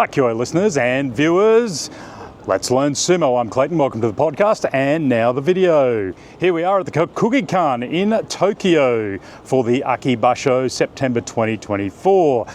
Kia ora listeners and viewers. Let's learn sumo. I'm Clayton. Welcome to the podcast and now the video. Here we are at the Kokugikan in Tokyo for the Akibasho September 2024.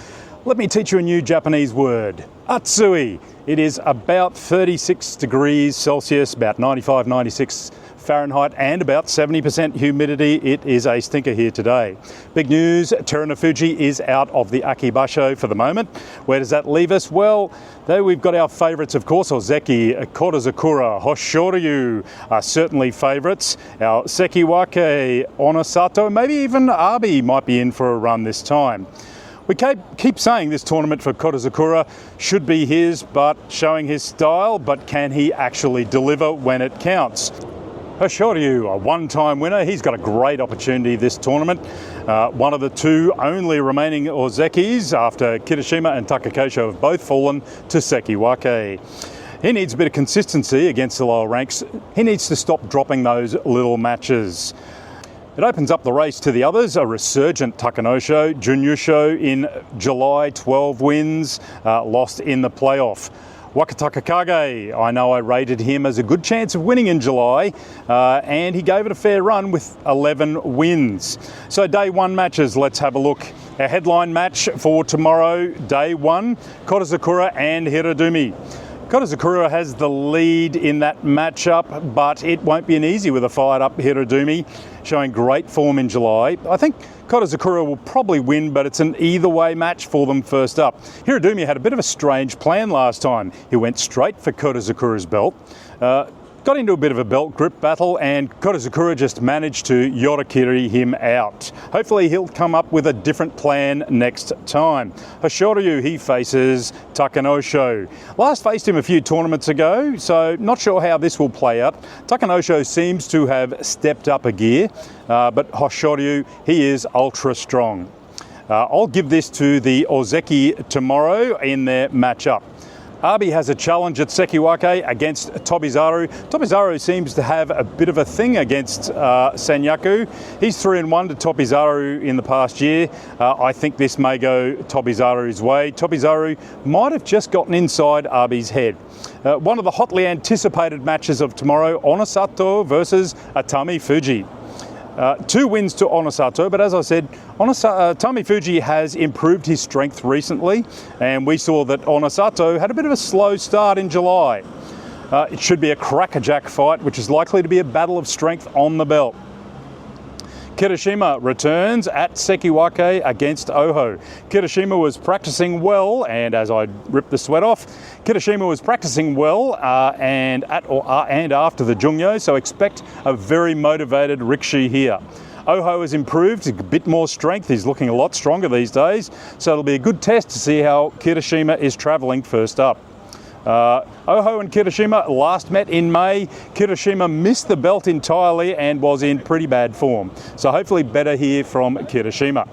Let me teach you a new Japanese word. Atsui. It is about 36 degrees Celsius, about 95, 96 Fahrenheit and about 70% humidity. It is a stinker here today. Big news, Terunofuji is out of the Akibasho for the moment. Where does that leave us? Well, though we've got our favourites, of course, Ozeki, Kodazakura, Hoshoryu are certainly favourites. Our Sekiwake, Onosato, maybe even Abi might be in for a run this time. We keep saying this tournament for Kodazakura should be his, but showing his style, but can he actually deliver when it counts? Hoshoryu, a one-time winner, he's got a great opportunity this tournament. One of the two only remaining Ozekis after Kirishima and Takakoshi have both fallen to Sekiwake. He needs a bit of consistency against the lower ranks. He needs to stop dropping those little matches. It opens up the race to the others. A resurgent Takanosho, Junyusho in July, 12 wins, lost in the playoff. Wakataka Kage, I know I rated him as a good chance of winning in July, and he gave it a fair run with 11 wins. So day one matches, let's have a look. Our headline match for tomorrow, day one, Kodazakura and Hirodumi. Kodazakura has the lead in that matchup, but it won't be an easy with a fired-up Hirodumi, showing great form in July. I think Kodazakura will probably win, but it's an either-way match for them first up. Hirodumi had a bit of a strange plan last time. He went straight for Kodazakura's belt, got into a bit of a belt grip battle, and Kodazakura just managed to Yorakiri him out. Hopefully he'll come up with a different plan next time. Hoshoryu, he faces Takanosho. Last faced him a few tournaments ago, so not sure how this will play out. Takanosho seems to have stepped up a gear, but Hoshoryu, he is ultra strong. I'll give this to the Ozeki tomorrow in their matchup. Abi has a challenge at Sekiwake against Tobizaru. Tobizaru seems to have a bit of a thing against Sanyaku. He's 3-1 to Tobizaru in the past year. I think this may go Tobizaru's way. Tobizaru might have just gotten inside Abi's head. One of the hotly anticipated matches of tomorrow, Onosato versus Atami Fuji. 2 wins to Onosato, but as I said, Atami Fuji has improved his strength recently, and we saw that Onosato had a bit of a slow start in July. It should be a crackerjack fight, which is likely to be a battle of strength on the belt. Kirishima returns at Sekiwake against Oho. Kirishima was practicing well, and as I ripped the sweat off, Kirishima was practicing well and after the Jungyo, so expect a very motivated Rikishi here. Oho has improved, a bit more strength, he's looking a lot stronger these days, so it'll be a good test to see how Kirishima is travelling first up. Oho and Kirishima last met in May. Kirishima missed the belt entirely and was in pretty bad form. So hopefully better here from Kirishima.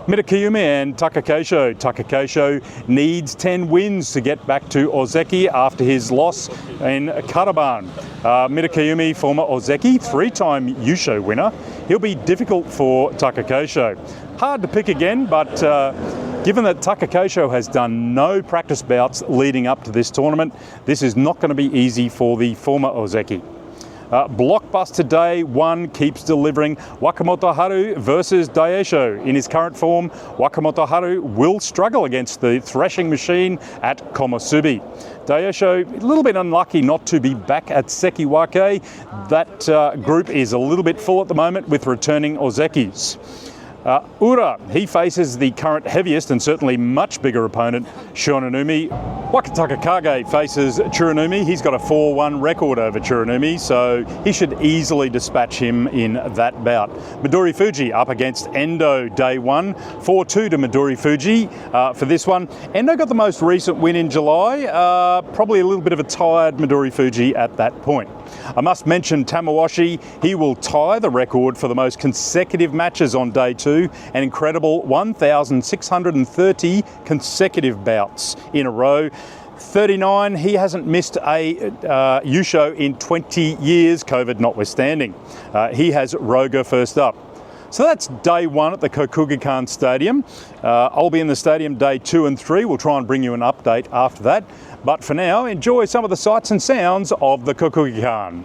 Mitakeumi and Takakoshi. Takakoshi needs 10 wins to get back to Ozeki after his loss in Karaban. Mitakeumi, former Ozeki, 3-time Yusho winner. He'll be difficult for Takakoshi. Hard to pick again, but given that Takakoshi has done no practice bouts leading up to this tournament, this is not going to be easy for the former Ozeki. Blockbuster day one keeps delivering. Wakamoto Haru versus Daisho. In his current form, Wakamoto Haru will struggle against the threshing machine at Komusubi. Daisho, a little bit unlucky not to be back at Sekiwake. That group is a little bit full at the moment with returning Ozekis. Ura, he faces the current heaviest and certainly much bigger opponent, Shoninumi. Wakataka Kage faces Tsurunomi. He's got a 4-1 record over Tsurunomi, so he should easily dispatch him in that bout. Midori Fuji up against Endo day one. 4-2 to Midori Fuji for this one. Endo got the most recent win in July. Probably a little bit of a tired Midori Fuji at that point. I must mention Tamawashi. He will tie the record for the most consecutive matches on day two, an incredible 1,630 consecutive bouts in a row. 39, he hasn't missed a Yusho in 20 years, COVID notwithstanding. He has Roga first up. So that's day one at the Kokugikan Stadium. I'll be in the stadium day 2 and 3. We'll try and bring you an update after that. But for now, enjoy some of the sights and sounds of the Kokugikan.